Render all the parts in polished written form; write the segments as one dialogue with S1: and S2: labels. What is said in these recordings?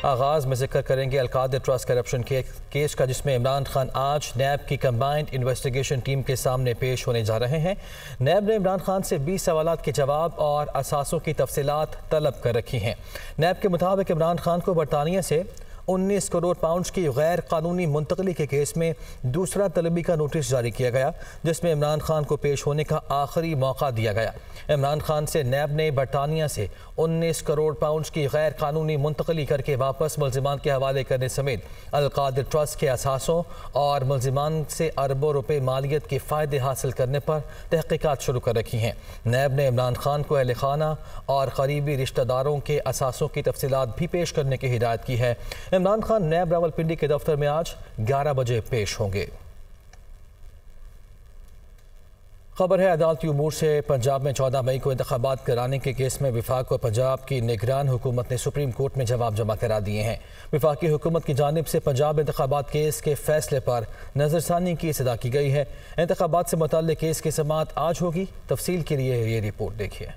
S1: आगाज़ में जिक्र करेंगे अलकादिर ट्रस्ट करप्शन केस का, जिसमें इमरान खान आज नैब की कंबाइंड इन्वेस्टिगेशन टीम के सामने पेश होने जा रहे हैं। नैब ने इमरान खान से 20 सवालात के जवाब और असासों की तफसीलात तलब कर रखी हैं। नैब के मुताबिक इमरान खान को बरतानिया से 19 करोड़ पाउंड की गैर कानूनी मुंतकली के केस में दूसरा तलबी का नोटिस जारी किया गया, जिसमें इमरान खान को पेश होने का आखिरी मौका दिया गया। इमरान खान से नैब ने बरतानिया से 19 करोड़ पाउंड की गैर कानूनी मुंतकली करके वापस मुल्जिमान के हवाले करने समेत अलकादिर ट्रस्ट के असासों और मुल्जिमान से अरबों रुपए मालियत के फ़ायदे हासिल करने पर तहकीकात शुरू कर रखी हैं। नैब ने इमरान खान को अहल खाना और करीबी रिश्तेदारों के असासों की तफसीलात भी पेश करने की हिदायत की है। इमरान खान नैब रावलपिंडी के दफ्तर में आज 11 बजे पेश होंगे। खबर है अदालती उमूर से। पंजाब में 14 मई को इंतखाबात कराने के केस में विफाक और पंजाब की निगरान हुकूमत ने सुप्रीम कोर्ट में जवाब जमा करा दिए हैं। विफाकी हुकूमत की जानिब से पंजाब इंतखाबात केस के फैसले पर नजरसानी की सदा की गई है। इंतखाबात से मुताल्लिक केस की समाअत आज होगी। तफसील के लिए ये रिपोर्ट देखिए।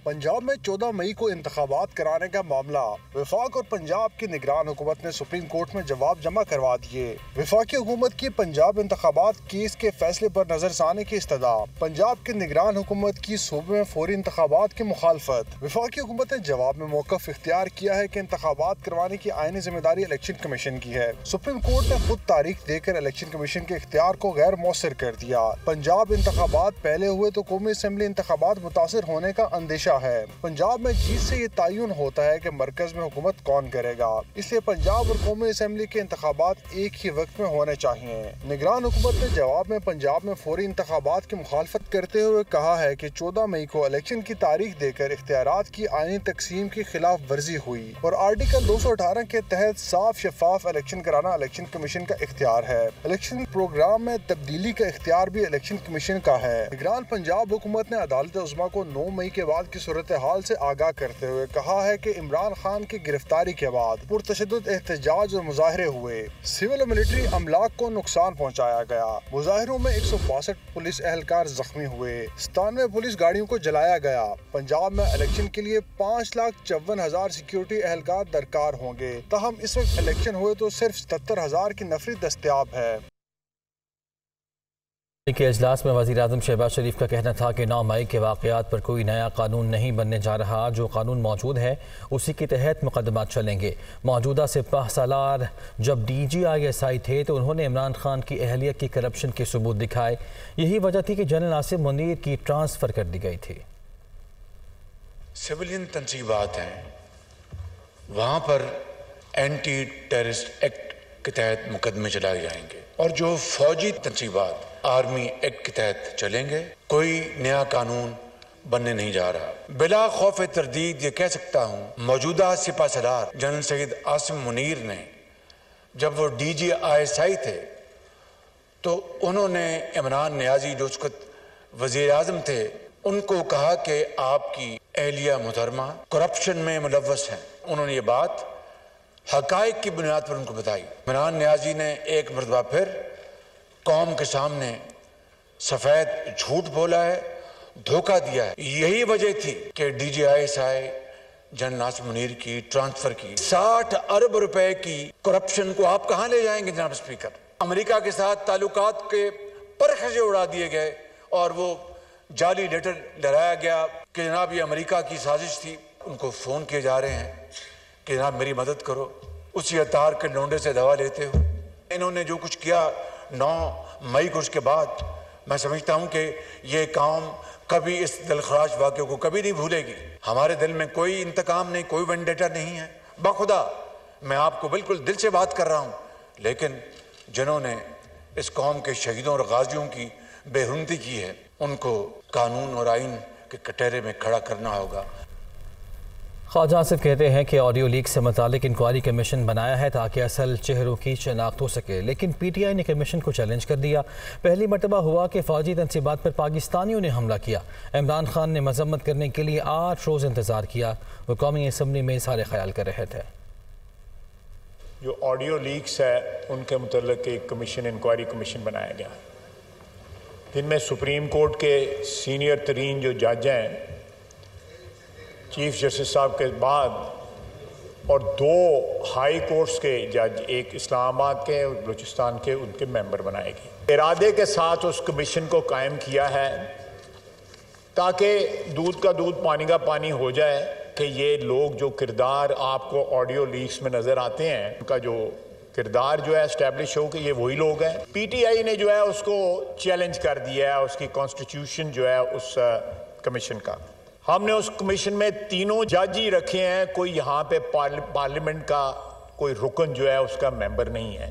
S2: पंजाब में 14 मई को इंतखाबात कराने का मामला विफाक और पंजाब की निगरान हुकूमत ने सुप्रीम कोर्ट में जवाब जमा करवा दिए। विफाकी हुकूमत की पंजाब इंतखाबात केस के फैसले पर नजरसानी की इस्तदा, पंजाब की निगरान हुकूमत की सूबे में फौरी इंतखाबात की मुखालफत। विफाकी हुकूमत ने जवाब में मौक़िफ़ इख्तियार किया है कि इंतखाबात करवाने की आईनी जिम्मेदारी इलेक्शन कमीशन की है। सुप्रीम कोर्ट ने खुद तारीख देकर इलेक्शन कमीशन के इख्तियार को गैर मौसर कर दिया। पंजाब इंतखाबात पहले हुए तो कौमी असम्बली इंतखाबात मुतासिर होने का अंदेशा है। पंजाब में जीत से ये तयन होता है कि मरकज में हुकूमत कौन करेगा, इसलिए पंजाब और कौमी असम्बली के इंतखाबात एक ही वक्त में होने चाहिए। निगरान हुकूमत ने जवाब में पंजाब में फौरी इंतखाबात की मुखालफत करते हुए कहा है कि 14 मई को इलेक्शन की तारीख देकर इख्तियारात की आईनी तकसीम की खिलाफ वर्जी हुई और आर्टिकल 218 के तहत साफ शफाफ इलेक्शन कराना इलेक्शन कमीशन का इख्तियार है। इलेक्शन प्रोग्राम में तब्दीली का इख्तियार भी इलेक्शन कमीशन का है। निगरान पंजाब हुकूमत ने अदालत उज़्मा को 9 मई के बाद की सूरत हाल से आगाह करते हुए कहा है कि इमरान खान की गिरफ्तारी के बाद पुरतशद्दुद एहतजाज और मुजाहरे हुए, सिविल और मिलिट्री अमलाक को नुकसान पहुँचाया गया। मुजाहरों में 162 पुलिस एहलकार जख्मी हुए, 97 पुलिस गाड़ियों को जलाया गया। पंजाब में इलेक्शन के लिए 5,54,000 सिक्योरिटी एहलकार दरकार होंगे, ताहम इस वक्त इलेक्शन हुए तो सिर्फ 77,000 की नफरी दस्तयाब है।
S1: के इजलास में वज़ीर आज़म शहबाज शरीफ का कहना था कि 9 मई के वाक़यात पर कोई नया कानून नहीं बनने जा रहा, जो कानून मौजूद है उसी के तहत मुकदमात चलेंगे। मौजूदा सिपह सालार जब DGISI थे तो उन्होंने इमरान खान की अहलियत की करप्शन के सबूत दिखाए। यही वजह थी कि जनरल नासिर मुनीर की ट्रांसफ़र कर दी गई थी।
S3: सिविलियन तंजीबात हैं, वहाँ पर एंटी टेररिस्ट एक्ट के तहत मुकदमे चलाए जाएंगे और जो फौजी तंजीबात आर्मी एक्ट के तहत चलेंगे। कोई नया कानून बनने नहीं जा रहा। बिला खौफ तरदीद ये कह सकता हूँ, मौजूदा सिपह सलार जनरल सैयद आसिम मुनीर ने जब वो DGISI थे तो उन्होंने इमरान नियाजी जो उस वक्त वज़ीर आज़म थे उनको कहा कि आपकी अहलिया मुहतरमा करप्शन में मुलव्वस हैं। उन्होंने ये बात हक़ाइक़ की बुनियाद पर उनको बताई। इमरान नियाजी ने एक मरतबा फिर कौम के सामने सफ़ेद झूठ बोला है, धोखा दिया है। यही वजह थी कि DGISI जनरल नासिर मुनीर की ट्रांसफर की। 60 अरब रुपए की करप्शन को आप कहां ले जाएंगे जनाब स्पीकर? अमेरिका के साथ ताल्लुकात के परखचे उड़ा दिए गए और वो जाली लेटर डराया गया कि जनाब ये अमेरिका की साजिश थी। उनको फ़ोन किए जा रहे हैं कि जनाब मेरी मदद करो, उसी अतार के लोंडे से दवा लेते हो। इन्होंने जो कुछ किया 9 मई को, उसके बाद मैं समझता हूं कि ये कौम कभी इस दिलखराश वाक़े को कभी नहीं भूलेगी। हमारे दिल में कोई इंतकाम नहीं, कोई वेंडेटा नहीं है। बखुदा मैं आपको बिल्कुल दिल से बात कर रहा हूं, लेकिन जिन्होंने इस कौम के शहीदों और गाजियों की बेरुंदी की है उनको कानून और आइन के कटहरे में खड़ा करना होगा।
S1: ख्वाजा आसिफ कहते हैं कि ऑडियो लीक से मुतालिक इंक्वायरी कमीशन बनाया है ताकि असल चेहरों की शनाख्त हो सके, लेकिन PTI ने कमीशन को चैलेंज कर दिया। पहली मरतबा हुआ कि फ़ौजी तनसीबात पर पाकिस्तानियों ने हमला किया। इमरान खान ने मजम्मत करने के लिए 8 रोज़ इंतज़ार किया। वो कौमी असम्बली में इज़हार ख्याल कर रहे थे।
S4: जो ऑडियो लीक्स है उनके मुतल्लिक़ एक कमीशन, इंक्वायरी कमीशन बनाया गया, जिनमें सुप्रीम कोर्ट के सीनियर तरीन जो जज हैं, चीफ जस्टिस साहब के बाद और 2 हाई कोर्ट्स के जज, एक इस्लामाबाद के और बलूचिस्तान के, उनके मेंबर बनाएगी। इरादे के साथ उस कमीशन को कायम किया है ताकि दूध का दूध पानी का पानी हो जाए कि ये लोग जो किरदार आपको ऑडियो लीक्स में नज़र आते हैं, उनका जो किरदार जो है एस्टैब्लिश हो कि ये वही लोग हैं। पीटीआई ने जो है उसको चैलेंज कर दिया है, उसकी कॉन्स्टिट्यूशन जो है उस कमीशन का। हमने उस कमीशन में 3 जज ही रखे हैं, कोई यहाँ पे पार्लियामेंट का कोई रुकन जो है उसका मेंबर नहीं है।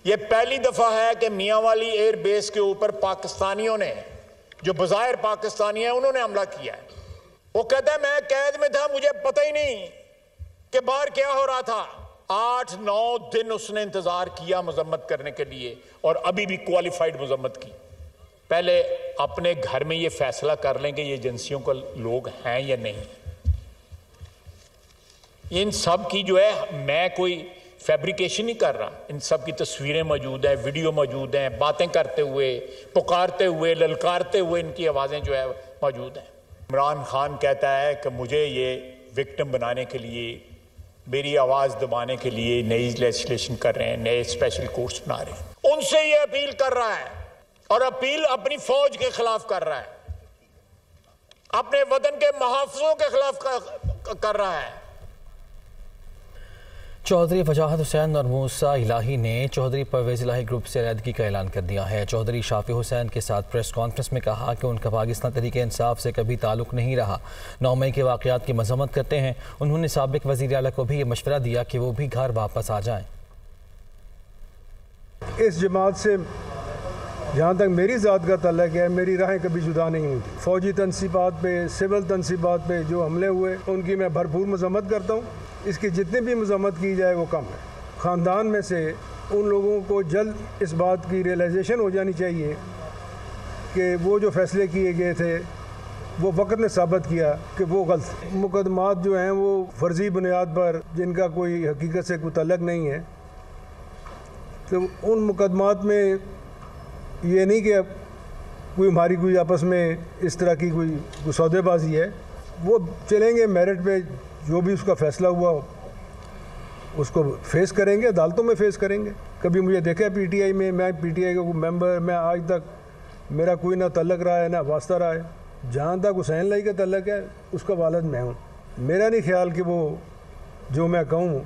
S4: ये पहली दफ़ा है कि मियांवाली एयर बेस के ऊपर पाकिस्तानियों ने, जो बज़ाहिर पाकिस्तानी है, उन्होंने हमला किया है। वो कहता है मैं कैद में था, मुझे पता ही नहीं कि बाहर क्या हो रहा था। 8-9 दिन उसने इंतजार किया मजम्मत करने के लिए और अभी भी क्वालिफाइड मजम्मत की। पहले अपने घर में ये फैसला कर लें कि ये एजेंसियों का लोग हैं या नहीं। इन सब की जो है, मैं कोई फैब्रिकेशन नहीं कर रहा, इन सब की तस्वीरें मौजूद हैं, वीडियो मौजूद हैं, बातें करते हुए, पुकारते हुए, ललकारते हुए इनकी आवाज़ें जो है मौजूद हैं। इमरान खान कहता है कि मुझे ये विक्टिम बनाने के लिए, मेरी आवाज़ दबाने के लिए नई लेजिस्लेशन कर रहे हैं, नए स्पेशल कोर्ट्स बना रहे हैं। उनसे ये अपील कर रहा है और अपील अपनी फौज के खिलाफ कर रहा है, अपने वतन के मुहाफ़िज़ों के खिलाफ कर रहा है।
S1: चौधरी वजाहत हुसैन और मूसा इलाही ने चौधरी परवेज़ इलाही ग्रुप से अलहदगी का ऐलान कर दिया है। चौधरी शाफी हुसैन के साथ प्रेस कॉन्फ्रेंस में कहा कि उनका पाकिस्तान तहरीक इंसाफ से कभी ताल्लुक़ नहीं रहा। 9 मई के वाक़यात की मज़म्मत करते हैं। उन्होंने साबिक़ वज़ीर आला को भी ये मशवरा दिया कि वो भी घर वापस आ जाएँ।
S5: इस जमात से जहाँ तक मेरी ज़ात का तल्लुक़ है, मेरी राहें कभी जुदा नहीं हुई। फ़ौजी तनसीबात पे, सिविल तनसीबात पे जो हमले हुए, उनकी मैं भरपूर मज़म्मत करता हूँ। इसकी जितनी भी मज़म्मत की जाए वो कम है। ख़ानदान में से उन लोगों को जल्द इस बात की रियलाइजेशन हो जानी चाहिए कि वो जो फ़ैसले किए गए थे वो वक्त ने साबित किया कि वो गलत। मुकदमात जो हैं वो फ़र्ज़ी बुनियाद पर, जिनका कोई हकीकत से कोई तल्लुक़ नहीं है, तो उन मुकदमात में ये नहीं कि कोई हमारी कोई आपस में इस तरह की कोई सौदेबाजी है। वो चलेंगे मेरिट पे, जो भी उसका फ़ैसला हुआ उसको फेस करेंगे, अदालतों में फेस करेंगे। कभी मुझे देखा है पीटीआई में, मैं पीटीआई का मेंबर, मैं आज तक मेरा कोई ना तल्लुक़ रहा है ना वास्ता रहा है। जहाँ तक हुसैन लाई का तल्लुक़ है उसका वालिद मैं हूँ। मेरा नहीं ख्याल कि वो जो मैं कहूँ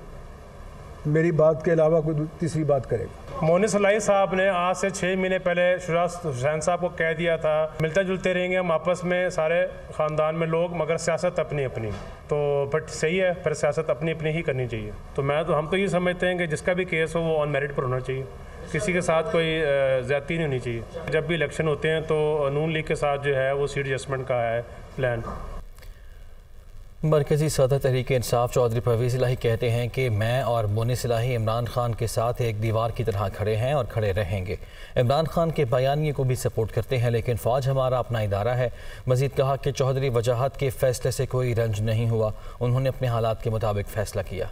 S5: मेरी बात के अलावा कोई तीसरी बात करेगा।
S6: मोनिस इलाही साहब ने आज से 6 महीने पहले शुरास हुसैन साहब को कह दिया था मिलते जुलते रहेंगे हम आपस में सारे ख़ानदान में लोग, मगर सियासत अपनी अपनी। तो बट सही है, फिर सियासत अपनी अपनी ही करनी चाहिए। तो हम तो ये समझते हैं कि जिसका भी केस हो वो ऑन मेरिट पर होना चाहिए, किसी के साथ कोई ज़्यादती नहीं होनी चाहिए। जब भी इलेक्शन होते हैं तो नून लीग के साथ जो है वो सीट एडजस्टमेंट का है प्लान।
S1: मरकज़ी सदर तहरीक इंसाफ चौधरी परवेज़ इलाही कहते हैं कि मैं और मोनिस इलाही इमरान खान के साथ एक दीवार की तरह खड़े हैं और खड़े रहेंगे। इमरान खान के बयानिए को भी सपोर्ट करते हैं, लेकिन फ़ौज हमारा अपना इदारा है। मज़ीद कहा कि चौधरी वजाहत के फ़ैसले से कोई रंज नहीं हुआ, उन्होंने अपने हालात के मुताबिक फ़ैसला किया।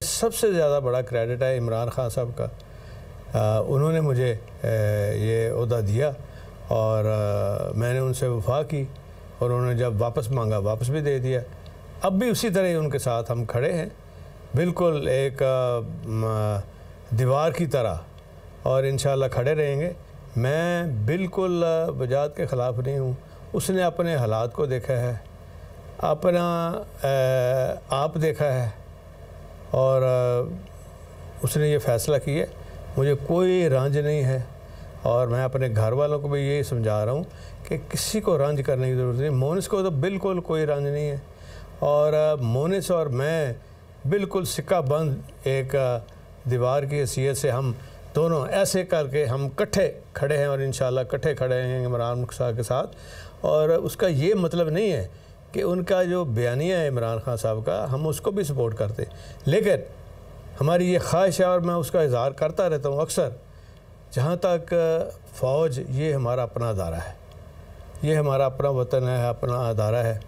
S7: सबसे ज़्यादा बड़ा क्रेडिट है इमरान खान साहब का। उन्होंने मुझे ये ओहदा दिया और मैंने उनसे वफा की और उन्होंने जब वापस मांगा वापस भी दे दिया। अब भी उसी तरह उनके साथ हम खड़े हैं, बिल्कुल एक दीवार की तरह, और इंशाल्लाह खड़े रहेंगे। मैं बिल्कुल वजाहत के ख़िलाफ़ नहीं हूँ। उसने अपने हालात को देखा है, अपना आप देखा है और उसने ये फ़ैसला किया। मुझे कोई रंज नहीं है और मैं अपने घर वालों को भी यही समझा रहा हूँ कि किसी को रंज करने की ज़रूरत नहीं। मोनिस को तो बिल्कुल कोई रंज नहीं है और मोनिस और मैं बिल्कुल सिक्का बंद एक दीवार की हैसियत से हम दोनों ऐसे करके हम इकट्ठे खड़े हैं और इंशाल्लाह इकट्ठे खड़े हैं इमरान खान के साथ। और उसका ये मतलब नहीं है कि उनका जो बयानिया है इमरान खान साहब का, हम उसको भी सपोर्ट करते, लेकिन हमारी ये ख्वाहिश है और मैं उसका इज़हार करता रहता हूँ अक्सर, जहाँ तक फ़ौज ये हमारा अपना अदारा है, ये हमारा अपना वतन है, अपना अदारा है।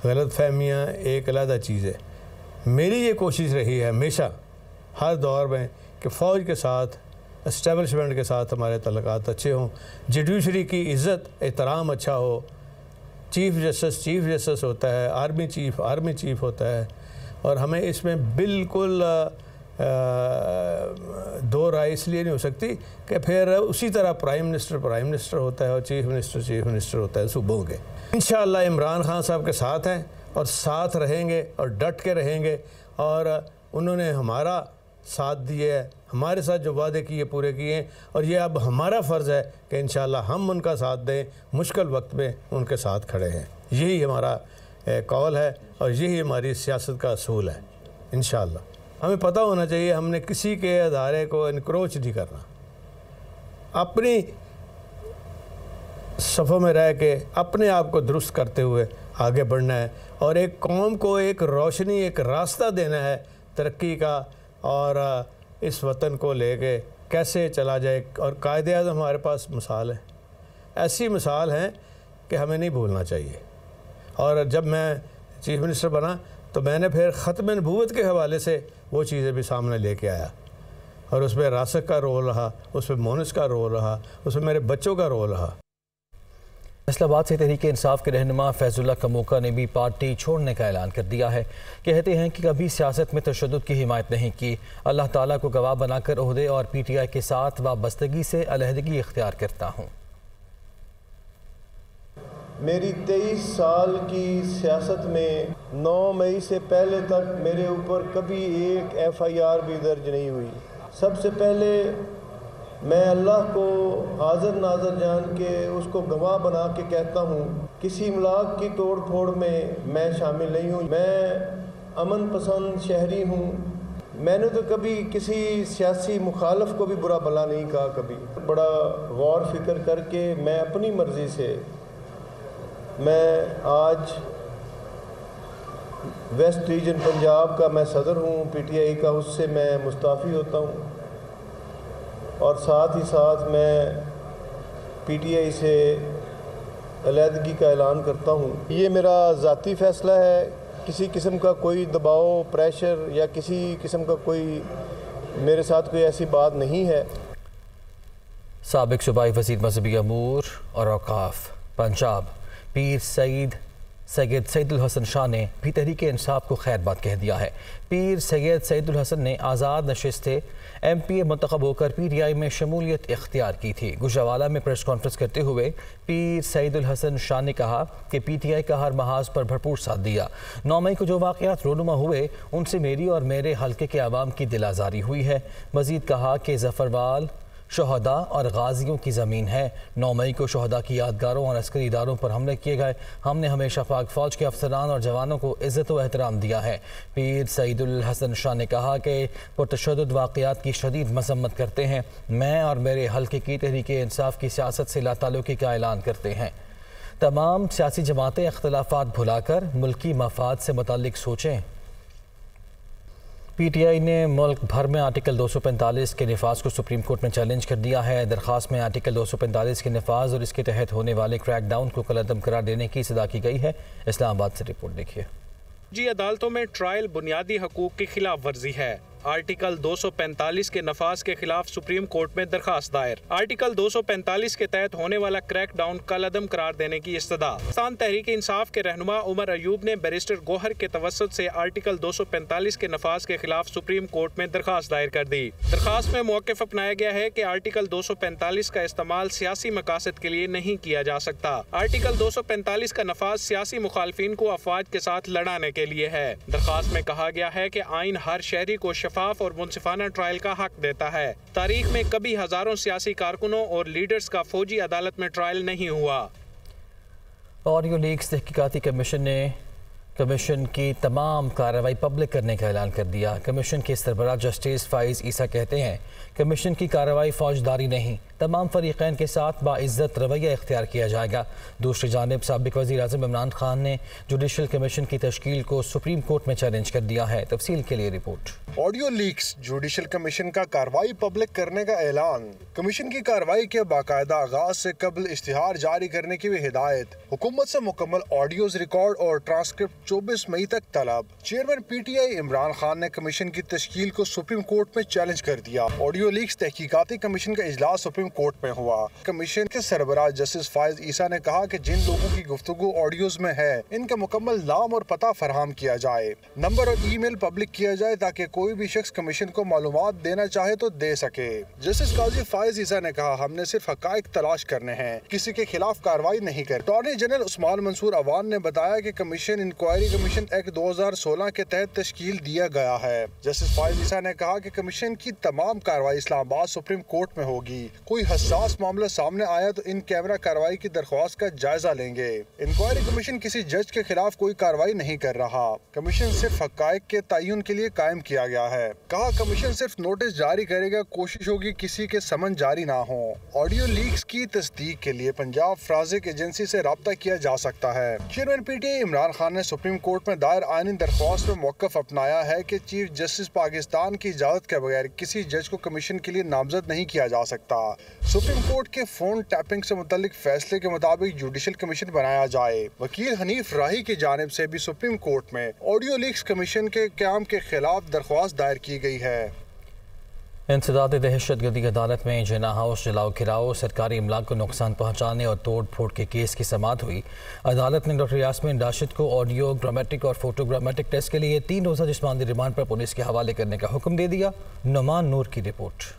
S7: गलत फहमियाँ एक अलग चीज़ है। मेरी ये कोशिश रही है हमेशा हर दौर में कि फ़ौज के साथ, इस्टेब्लिशमेंट के साथ हमारे तल्लुकात अच्छे हों, जुडिशरी की इज़्ज़त एहतराम अच्छा हो, चीफ़ जस्टिस होता है, आर्मी चीफ़ होता है। और हमें इसमें बिल्कुल दो राय इसलिए नहीं हो सकती कि फिर उसी तरह प्राइम मिनिस्टर होता है और चीफ़ मिनिस्टर होता है सूबों के। इंशाअल्लाह इमरान खान साहब के साथ हैं और साथ रहेंगे और डट के रहेंगे, और उन्होंने हमारा साथ दिया है, हमारे साथ जो वादे किए पूरे किए, और ये अब हमारा फ़र्ज़ है कि इंशाअल्लाह हम उनका साथ दें, मुश्किल वक्त में उनके साथ खड़े हैं। यही हमारा कौल है और यही हमारी सियासत का असूल है। इंशाअल्लाह हमें पता होना चाहिए हमने किसी के अदारे को इनक्रोच नहीं करना, अपनी सफ़ों में रह के अपने आप को दुरुस्त करते हुए आगे बढ़ना है और एक कौम को एक रोशनी, एक रास्ता देना है तरक्की का, और इस वतन को लेके कैसे चला जाए। और कायदे-ए-आज़म हमारे पास मिसाल है, ऐसी मिसाल हैं कि हमें नहीं भूलना चाहिए। और जब मैं चीफ़ मिनिस्टर बना तो मैंने फिर ख़त्म नबूवत के हवाले से वो चीज़ें भी सामने लेके आया, और उसमें रासक का रोल रहा, उसमें मोनिस का रोल रहा, उसमें मेरे बच्चों का रोल रहा।
S1: इस्लामाबाद से तहरीक इंसाफ के रहनुमा फैजुल्लाह कमोका ने भी पार्टी छोड़ने का ऐलान कर दिया है। कहते हैं कि कभी सियासत में तशद्दुद की हिमायत नहीं की, अल्लाह ताला को गवाह बनाकर ओहदे और PTI के साथ वाबस्तगी से अलहदगी इख्तियार करता हूँ।
S8: मेरी 23 साल की सियासत में 9 मई से पहले तक मेरे ऊपर कभी एक FIR भी दर्ज नहीं हुई। सबसे पहले मैं अल्लाह को हाज़िर नाज़र जान के उसको गवाह बना के कहता हूँ, किसी इमलाक की तोड़ फोड़ में मैं शामिल नहीं हूँ। मैं अमन पसंद शहरी हूँ। मैंने तो कभी किसी सियासी मुखालफ को भी बुरा भला नहीं कहा। कभी बड़ा गौर फिक्र करके मैं अपनी मर्ज़ी से मैं आज वेस्ट रीजन पंजाब का मैं सदर हूँ PTI का, उससे मैं मुस्ताफ़ी होता हूँ और साथ ही साथ मैं PTI से अलहदगी का ऐलान करता हूँ। ये मेरा ज़ाती फ़ैसला है, किसी किस्म का कोई दबाव, प्रेशर या किसी किस्म का कोई मेरे साथ कोई ऐसी बात नहीं है।
S1: साबिक सूबाई वज़ीर मज़हबी अमूर और औक़ाफ़ पंजाब पीर सैयद सैयदुल हसन शाह ने भी तहरीक इंसाफ को खैरबाद कह दिया है। पीर सैयद सैयदुल हसन ने आज़ाद नशिस्ते MPA मुंतखब होकर PTI में शमूलियत इख्तियार की थी। गुजरावाला में प्रेस कॉन्फ्रेंस करते हुए पीर सैयदुल हसन शाह ने कहा कि PTI का हर महाज पर भरपूर साथ दिया। 9 मई को जो वाक़यात रोनुमा हुए उनसे मेरी और मेरे हल्के के आवाम की दिल आज़ारी हुई है। मज़ीद कहा कि ज़फ़रवाल शहदा और गाजियों की ज़मीन है। 9 मई को शहदा की यादगारों और अस्करी इदारों पर हमले किए गए। हमने हमेशा पाक फ़ौज के अफसरान और जवानों को इज़्ज़त व एहतराम दिया है। पीर सैयदुल हसन शाह ने कहा कि पुरतशद्दुद वाक़यात की शदीद मज़म्मत करते हैं। मैं और मेरे हल्के की तहरीक इंसाफ की सियासत से लाताल्लुकी का ऐलान करते हैं। तमाम सियासी जमातें इख्तलाफात भुलाकर मुल्की मफाद से मुताल्लिक सोचें। PTI ने मुल्क भर में आर्टिकल 245 के नफाज को सुप्रीम कोर्ट में चैलेंज कर दिया है। दरख्वास्त में आर्टिकल 245 के नफाज और इसके तहत होने वाले क्रैकडाउन को कलअदम करार देने की सदा की गई है। इस्लामाबाद से रिपोर्ट देखिए।
S9: जी अदालतों में ट्रायल बुनियादी हकूक की खिलाफ वर्जी है। आर्टिकल 245 के नफाज के खिलाफ सुप्रीम कोर्ट में दरखास्त दायर। आर्टिकल 245 के तहत होने वाला क्रैकडाउन कलअदम करार देने की इस्तदा। पाकिस्तान तहरीक इंसाफ के रहनुमा उमर अयूब ने बैरिस्टर गोहर के तवस्सुत से आर्टिकल 245 के नफाज के खिलाफ सुप्रीम कोर्ट में दरखास्त दायर कर दी। दरखास्त में मौक़िफ़ अपनाया गया है कि आर्टिकल 245 का इस्तेमाल सियासी मकासद के लिए नहीं किया जा सकता। आर्टिकल 245 का नफाज सियासी मुखालफिन को अफवाज के साथ लड़ाने के लिए है। दरखास्त में कहा गया है कि आइन हर शहरी को शफाफ और मुनसिफाना ट्रायल का हक देता है। तारीख में कभी हजारों सियासी कारकुनों और लीडर्स का फौजी अदालत में ट्रायल नहीं हुआ।
S1: ऑडियो लीक्स तहकीकाती कमीशन ने कमीशन की तमाम कार्रवाई पब्लिक करने का ऐलान कर दिया। कमीशन के सरबराह जस्टिस फाइज ईसा कहते हैं कमीशन की कार्रवाई फौजदारी नहीं, तमाम फरीक़ैन के साथ बाइज़्ज़त रवैया इख्तियार किया जाएगा। दूसरी जानिब साबिक़ वज़ीर आज़म इमरान खान ने जुडिशल कमीशन की तश्कील को सुप्रीम कोर्ट में चैलेंज कर दिया है। तफसील के लिए report.
S2: Audio leaks, judicial commission का कार्रवाई पब्लिक करने का ऐलान। कमीशन की कार्रवाई के बाकायदा आगाज से कबल इश्तिहार जारी करने की भी हिदायत। हुकूमत से मुकम्मल ऑडियोज रिकॉर्ड और ट्रांसक्रिप्ट 24 मई तक तलब। चेयरमैन PTI इमरान खान ने कमीशन की तश्कील को सुप्रीम कोर्ट में चैलेंज कर दिया। ऑडियो लीक्स तहकीकाती कमीशन का इजलास सुप्रीम कोर्ट में हुआ। कमीशन के सरबराह जस्टिस फायज ईसा ने कहा कि जिन लोगों की गुफ्तगू ऑडियोज में है, इनका मुकम्मल नाम और पता फराहम किया जाए, नंबर और ईमेल पब्लिक किया जाए ताकि कोई भी शख्स कमीशन को मालूमात देना चाहे तो दे सके। जस्टिस काजी फायज ईसा ने कहा, हमने सिर्फ हकाइक तलाश करने हैं, किसी के खिलाफ कार्रवाई नहीं कर। अटॉर्नी जनरल उस्मान मंसूर अवान ने बताया कि कमीशन इंक्वायरी कमीशन एक्ट 2016 के तहत तश्कील दिया गया है। जस्टिस फायज ईसा ने कहा कि कमीशन की तमाम कार्रवाई इस्लामाबाद सुप्रीम कोर्ट में होगी। कोई हसास मामला सामने आया तो इन कैमरा कार्रवाई की दरख्वास्त का जायजा लेंगे। इंक्वायरी कमीशन किसी जज के खिलाफ कोई कार्रवाई नहीं कर रहा। कमीशन सिर्फ हकाइक के तयन के लिए कायम किया गया है। कहा, कमीशन सिर्फ नोटिस जारी करेगा, कोशिश होगी किसी के समन जारी ना हो। ऑडियो लीक्स की तस्दीक के लिए पंजाब फॉरेंसिक एजेंसी से राब्ता किया जा सकता है। चेयरमैन PTI इमरान खान ने सुप्रीम कोर्ट में दायर आईनी दरख्वास्त में मौक़िफ़ अपनाया है कि चीफ जस्टिस पाकिस्तान की इजाज़त के बगैर किसी जज को कमीशन के लिए नामजद नहीं किया जा सकता। सुप्रीम कोर्ट के फोन टैपिंग से मुतल्लिक फैसले के मुताबिक जुडिशल कमीशन बनाया जाए। वकील हनीफ राही की जानिब से भी सुप्रीम कोर्ट में ऑडियो लीक्स कमीशन के क़याम के खिलाफ दरख्वास्त दायर की गई है।
S1: इंसदाद दहशतगर्दी अदालत में जिना हाउस जलाओ घिराओ, सरकारी इमलाक को नुकसान पहुँचाने और तोड़ फोड़ के केस की समाअत हुई। अदालत ने डॉक्टर यास्मीन राशिद को ऑडियो ग्रामेटिक और फोटोग्रामेटिक टेस्ट के लिए 3 रोज़ा जिस्मानी रिमांड पर पुलिस के हवाले करने का हुक्म दे दिया। नुमान नूर की रिपोर्ट।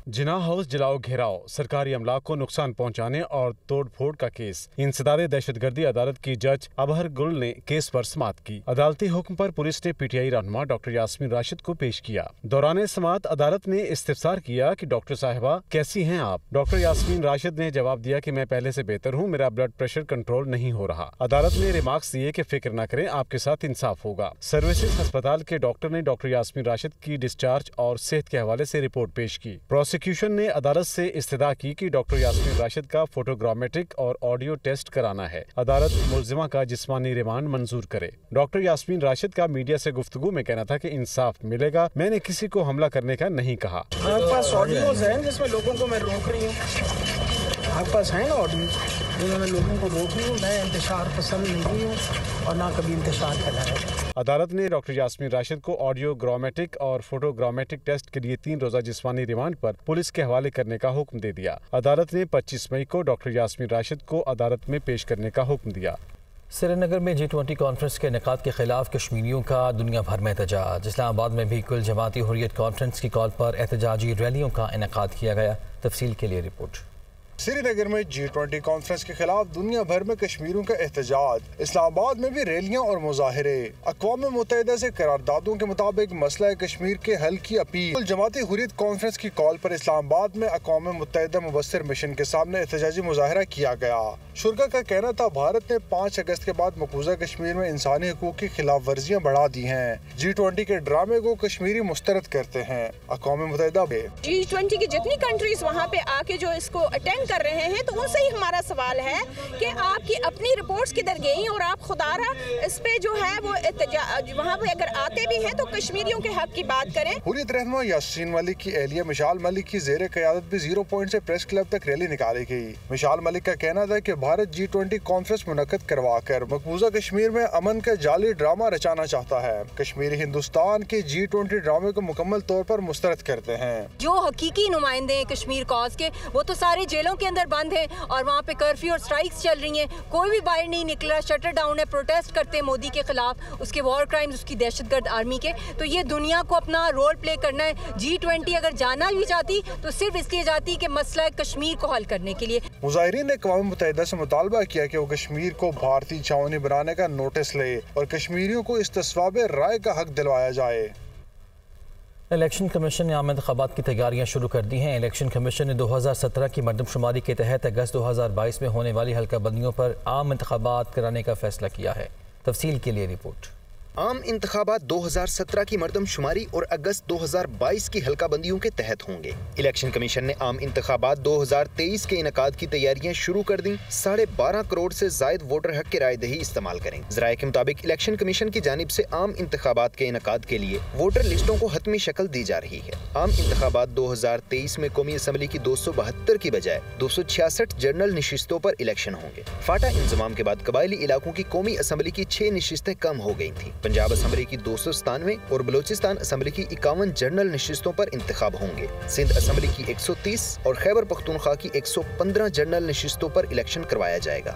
S10: जिना हाउस जलाओ घेराव, सरकारी अमलाक को नुकसान पहुंचाने और तोड़ फोड़ का केस। इंसदाद दहशतगर्दी अदालत की जज अबहर गुल ने केस पर समाअत की। अदालती हुक्म पर पुलिस ने PTI रहनुमा डॉक्टर यास्मीन राशिद को पेश किया। दौरान समाअत अदालत ने इस्तिफसार किया कि डॉक्टर साहिबा कैसी हैं आप? डॉक्टर यास्मीन राशिद ने जवाब दिया कि मैं पहले से बेहतर हूँ, मेरा ब्लड प्रेशर कंट्रोल नहीं हो रहा। अदालत ने रिमार्क्स दिए कि फिक्र न करें, आपके साथ इंसाफ होगा। सर्विसेज अस्पताल के डॉक्टर ने डॉक्टर यास्मीन राशिद की डिस्चार्ज और सेहत के हवाले से रिपोर्ट पेश की। प्रोसिक्यूशन ने अदालत से इस्तदा की कि डॉक्टर यास्मीन राशिद का फोटोग्रामेटिक और ऑडियो टेस्ट कराना है। अदालत मुल्जिमा का जिस्मानी रिमांड मंजूर करे। डॉक्टर यास्मीन राशिद का मीडिया से गुफ्तगू में कहना था कि इंसाफ मिलेगा, मैंने किसी को हमला करने का नहीं कहा।
S11: आपके पास ऑडियोज हैं जिसमें लोगों को मैं रोक रही हूँ? आपके पास है ना ऑडियोज जिसमें मैं लोगों को रोक रही हूँ? मैं इंतशार पसंद नहीं हूँ और ना कभी इंतशार फैलाया।
S10: अदालत ने डॉक्टर यास्मीन राशिद को ऑडियो ग्रामेटिक और फोटोग्रामेटिक टेस्ट के लिए 3 रोज़ा जिस्मानी रिमांड पर पुलिस के हवाले करने का हुक्म दे दिया। अदालत ने 25 मई को डॉक्टर यास्मीन राशिद को अदालत में पेश करने का हुक्म दिया।
S1: श्रीनगर में G20 कॉन्फ्रेंस के इनेकाद के खिलाफ कश्मीरियों का दुनिया भर में एहतजाज। इस्लामाबाद में भी कुल जमाती हुर्रियत कॉन्फ्रेंस की कॉल पर एहतजाजी रैलियों का इनेकाद किया गया। तफसील के लिए रिपोर्ट।
S2: श्रीनगर में G20 कॉन्फ्रेंस के खिलाफ दुनिया भर में कश्मीरियों का एहतजाज। इस्लामाबाद में भी रैलियां और मुजाहरे। अक़वाम मुत्तहिदा से करारदादों के मुताबिक मसला कश्मीर के हल की अपील। जमाती हुर्रियत कॉन्फ्रेंस की कॉल पर इस्लामाबाद में अक़वाम मुत्तहिदा मुबस्सिर मिशन के सामने एहतजाजी मुजाहरा किया गया। शुरा का कहना था, भारत ने 5 अगस्त के बाद मकबूजा कश्मीर में इंसानी हकूक़ की खिलाफ वर्जियाँ बढ़ा दी हैं। G20 के ड्रामे को कश्मीरी मुस्तरद करते हैं। अक़वाम मुत्तहिदा
S12: G20 की जितनी कंट्रीज वहाँ पे आके जो इसको अटेंड कर रहे हैं, तो उनसे ही हमारा सवाल है कि आपकी अपनी रिपोर्ट्स किधर गई और आप खुदारा इस पे जो है वो वहाँ पे अगर आते भी हैं तो कश्मीरियों के हक की बात करें।
S2: हुर्रियत रहनुमा यासीन मलिक की एहलिया मिशाल मलिक की ज़ेरे क़यादत भी 0 पॉइंट से प्रेस क्लब तक रैली निकाली गई। मिशाल मलिक का कहना था कि भारत G20 कॉन्फ्रेंस मुनक़्क़द करवा कर मकबूजा कश्मीर में अमन का जाली ड्रामा रचाना चाहता है। कश्मीरी हिंदुस्तान के G20 ड्रामे को मुकम्मल तौर पर मुस्तरद करते हैं।
S13: जो हकीकी नुमाइंदे कश्मीर कॉज के, वो तो सारे जेलों के अंदर बंद है और वहाँ पे कर्फ्यू और स्ट्राइक्स चल रही हैं। कोई भी बाहर नहीं निकला, शटर डाउन है, प्रोटेस्ट करते हैं मोदी के खिलाफ, उसके वॉर क्राइम्स, उसकी दहशतगर्द आर्मी के। तो ये दुनिया को अपना रोल प्ले करना है। G20 अगर जाना भी चाहती तो सिर्फ इसलिए जाती कि मसला कश्मीर को हल करने के लिए।
S2: मुजाहिरीन ने अक़वाम मुत्तहिदा से मुतालबा किया कि वो कश्मीर को भारतीय छावनी बनाने का नोटिस ले और कश्मीरियों को इस्तिस्वाब राय का हक दिलवाया जाए।
S1: इलेक्शन कमीशन ने आम इंतखाबात की तैयारियां शुरू कर दी हैं। इलेक्शन कमीशन ने 2017 की मरदमशुमारी के तहत अगस्त 2022 में होने वाली हल्का बंदियों पर आम इंतखाबात कराने का फैसला किया है। तफसील के लिए रिपोर्ट।
S14: आम इंतखाबात 2017 की मर्दमशुमारी और अगस्त 2022 की हल्काबंदियों के तहत होंगे। इलेक्शन कमीशन ने आम इंतखाबात 2023 के इनकाद की तैयारियां शुरू कर दी। 12.5 करोड़ से जायद वोटर हक के राय दही इस्तेमाल करें। जराये के मुताबिक इलेक्शन कमीशन की जानिब से आम इंतखाबात के इनकाद के लिए वोटर लिस्टों को हतमी शक्ल दी जा रही है। आम इंतखाबात 2023 में कौमी असम्बली की 272 की बजाय 266 जनरल नशिस्तों पर इलेक्शन होंगे। फाटा इंजमाम के बाद कबायली इलाकों की कौमी असम्बली की 6 नशिस्तें कम हो गई थी। पंजाब असम्बली की 297 और बलोचिस्तान असम्बली की 51 जनरल नशिस्तों पर इंतखाब होंगे। सिंध असम्बली की 130 और खैबर पख्तूनख्वा की 115 जनरल नशिस्तों पर इलेक्शन करवाया जाएगा।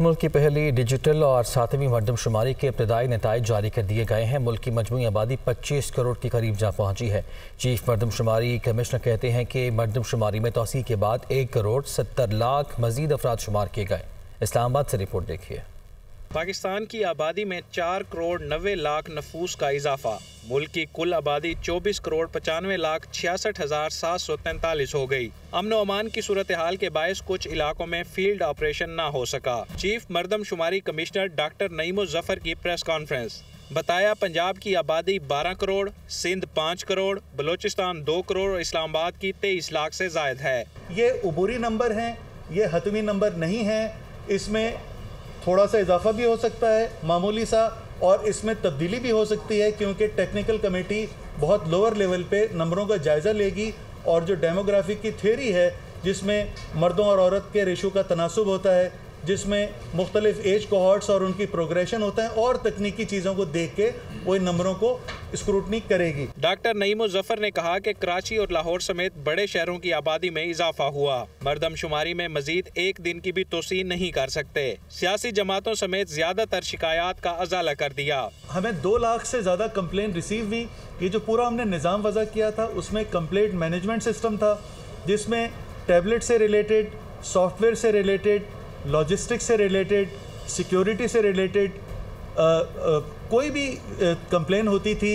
S1: मुल्क की पहली डिजिटल और 7वीं मरदमशुमारी के इब्तदाई नताइज जारी कर दिए गए हैं। मुल्क की मजमूई आबादी 25 करोड़ के करीब जा पहुंची है। चीफ मरदमशुमारी कमिश्नर कहते हैं कि मरदमशुमारी में तोसी के बाद 1 करोड़ 70 लाख मजीद अफराद शुमार किए गए। इस्लामाबाद से रिपोर्ट देखिए।
S9: पाकिस्तान की आबादी में 4 करोड़ 90 लाख नफूस का इजाफा। मुल्क की कुल आबादी 24 करोड़ 95 लाख 66,743 हो गई। अमन अमान की सूरत हाल के बायस कुछ इलाकों में फील्ड ऑपरेशन न हो सका। चीफ मरदमशुमारी कमिश्नर डॉक्टर नईम जफर की प्रेस कॉन्फ्रेंस। बताया पंजाब की आबादी 12 करोड़, सिंध 5 करोड़, बलोचिस्तान 2 करोड़ और इस्लामाबाद की 23 लाख से जायद है।
S15: ये उबूरी नंबर हैं, ये हतमी नंबर नहीं है। इसमें थोड़ा सा इजाफा भी हो सकता है, मामूली सा, और इसमें तब्दीली भी हो सकती है क्योंकि टेक्निकल कमेटी बहुत लोअर लेवल पे नंबरों का जायज़ा लेगी और जो डेमोग्राफिक की थ्योरी है जिसमें मर्दों और औरत के रेशो का तनासुब होता है, जिसमें मुख्तलिफ एज कोहॉर्ट्स और उनकी प्रोग्रेशन होता है और तकनीकी चीज़ों को देख के वो इन नंबरों को स्क्रूटनी करेगी।
S9: डॉक्टर नईम जफर ने कहा कि कराची और लाहौर समेत बड़े शहरों की आबादी में इजाफा हुआ। मरदमशुमारी में मजीद 1 दिन की भी तोसीन नहीं कर सकते। सियासी जमातों समेत ज्यादातर शिकायत का अजाला कर दिया।
S15: हमें 2 लाख से ज़्यादा कंप्लेंट रिसीव हुई। ये जो पूरा हमने निज़ाम वज़ा किया था उसमें कंप्लेंट मैनेजमेंट सिस्टम था जिसमें टैबलेट से रिलेटेड, सॉफ्टवेयर से रिलेटेड, लॉजिस्टिक्स से रिलेटेड, सिक्योरिटी से रिलेटेड कोई भी कंप्लेन होती थी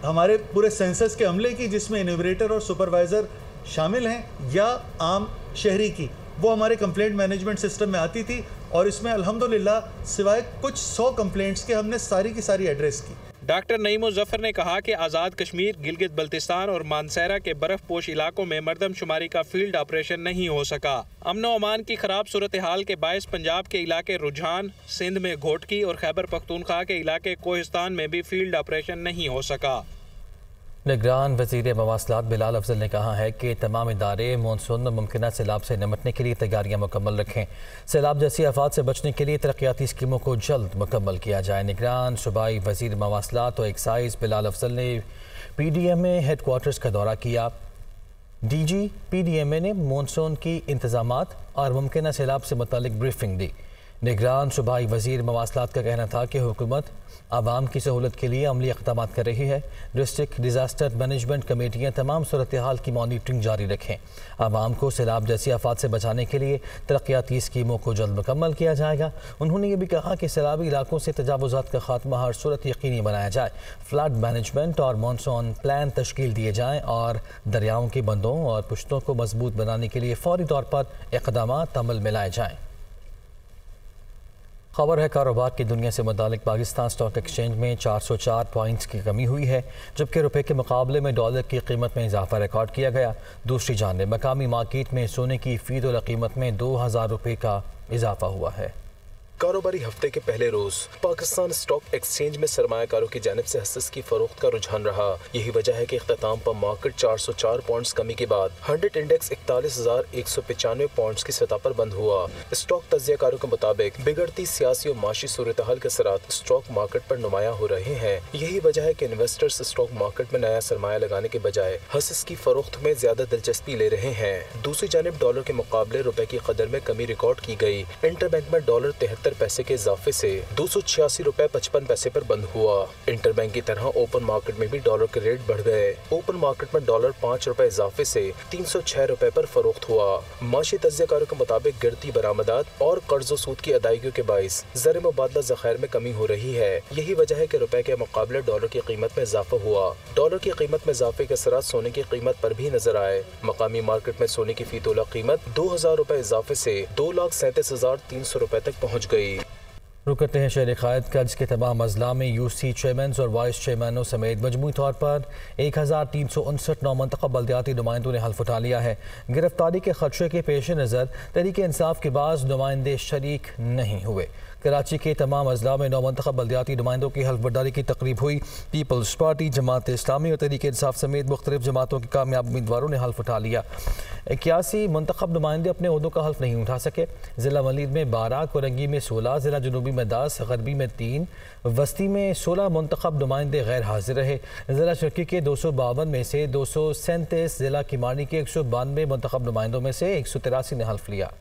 S15: हमारे पूरे सेंसस के अमले की जिसमें इन्यूमरेटर और सुपरवाइज़र शामिल हैं या आम शहरी की, वो हमारे कंप्लेंट मैनेजमेंट सिस्टम में आती थी और इसमें अल्हम्दुलिल्लाह सिवाय कुछ 100 कंप्लेंट्स के हमने सारी की सारी एड्रेस की।
S9: डॉक्टर नईम जफर ने कहा कि आज़ाद कश्मीर, गिलगित बल्तिस्तान और मानसेरा के बर्फपोश इलाकों में मरदमशुमारी का फील्ड ऑपरेशन नहीं हो सका। अमन अमान की खराब सूरत हाल के बायस पंजाब के इलाके रुझान, सिंध में घोटकी और खैबर पख्तूनख्वा के इलाके कोहिस्तान में भी फील्ड ऑपरेशन नहीं हो सका।
S1: निगरान वज़ीर मवासलात बिलाल अफजल ने कहा है कि तमाम इदारे मानसून में मुमकिन सैलाब से निपटने के लिए तैयारियां मुकम्मल रखें। सैलाब जैसी आफात से बचने के लिए तरक्याती स्कीमों को जल्द मुकम्मल किया जाए। निगरान सूबाई वज़ीर मवासलात और एक्साइज बिलाल अफजल ने PDMA हेडक्वार्टर्स का दौरा किया। DG PDMA ने मानसून की इंतजामात और मुमकिन सैलाब से मुतालिक ब्रीफिंग दी। निगरान सूबाई वज़ीर मवासलात का कहना था कि हुकूमत आवाम की सहूलत के लिए अमली इक़दाम कर रही है। डिस्ट्रिक्ट डिज़ास्टर मैनेजमेंट कमेटियाँ तमाम सूरत हाल की मॉनिटरिंग जारी रखें। आवाम को सैलाब जैसी आफात से बचाने के लिए तरक्याती स्कीमों को जल्द मुकम्मल किया जाएगा। उन्होंने ये भी कहा कि सैलाबी इलाकों से तजावुज़ात का खात्मा हर सूरत यकीनी बनाया जाए। फ्लड मैनेजमेंट और मानसून प्लान तश्कील दिए जाएँ और दरियाओं के बंदों और पुश्तों को मजबूत बनाने के लिए फौरी तौर पर इक़दामात अमल में लाए जाएँ। खबर है कारोबार की दुनिया से मुतालिक पाकिस्तान स्टॉक एक्सचेंज में 404 पॉइंट्स की कमी हुई है, जबकि रुपए के मुकाबले में डॉलर की कीमत में इजाफा रिकॉर्ड किया गया। दूसरी जानिब मकामी मार्केट में सोने की फ़ी-तोला कीमत में 2000 रुपये का इजाफा हुआ है।
S16: कारोबारी हफ्ते के पहले रोज पाकिस्तान स्टॉक एक्सचेंज में सरमायाकारों की जानिब से हस्सस की फरोख्त का रुझान रहा। यही वजह है कि इख्तिताम पर मार्केट 404 पॉइंट्स कमी के बाद 100 इंडेक्स 41,195 पॉइंट्स की सतह पर बंद हुआ। स्टॉक तज्जियाकारों के मुताबिक बिगड़ती सियासी और माशी सूरत हाल के असरात स्टॉक मार्केट पर नुमाया हो रहे हैं। यही वजह है कि इन्वेस्टर्स स्टॉक मार्केट में नया सरमाया लगाने के बजाय हस्सस की फरोख्त में ज्यादा दिलचस्पी ले रहे हैं। दूसरी जानिब डॉलर के मुकाबले रुपए की कदर में कमी रिकॉर्ड की गई। इंटरबैंक में डॉलर 73 पैसे के इजाफे से 286 रुपए 55 पैसे पर बंद हुआ। इंटरबैंक की तरह ओपन मार्केट में भी डॉलर के रेट बढ़ गए। ओपन मार्केट में डॉलर 5 रुपए इजाफे से 306 रुपए पर फरोख्त हुआ। माशी तज्जियाकारों के मुताबिक गिरती बरामदात और कर्ज सूद की अदायगियों के बाइस ज़र मुबादला ज़खायर में कमी हो रही है। यही वजह है कि रुपए के मुकाबले डॉलर की कीमत में इजाफा हुआ। डॉलर की कीमत में इजाफे के असरात सोने की कीमत पर भी नजर आए। मकामी मार्केट में सोने की फी-तोला कीमत 2000 रुपए इजाफे से 2,37,300 रुपए तक पहुँच गई।
S1: रुक करते हैं शहर कायदगंज के तमाम अजला में यूसी चेयरमैन और वाइस चेयरमैनों समेत मजमूई तौर पर 1359 नौमंतखब बल्दियाती नुमाइंदों ने हल्फ उठा लिया है। गिरफ्तारी के खदशे के पेश नज़र तहरीक इंसाफ के बाद नुमाइंदे शरीक नहीं हुए। कराची के तमाम अजला में नौमंतखब बल्दियाती नुमाइंदों की हल्फ बर्दारी की तकरीब हुई। पीपल्स पार्टी, जमात इस्लामी और तहरीक इंसाफ समेत मुख्तलिफ जमातों के कामयाब उम्मीदवारों ने हल्फ उठा लिया। 81 मुंतखब नुमाइंदे अपने ओहदों का हल्फ नहीं उठा सके। ज़िला मलीद में 12, कोरंगी में 16, ज़िला जनूबी में 10, गरबी में 3, वस्ती में 16 मुंतखब नुमाइंदे गैर हाजिर रहे। ज़िला शर्की के 252 में से 237, ज़िला किमानी के 192 मुंतखब नुमाइंदों में से 183 ने हल्फ लिया।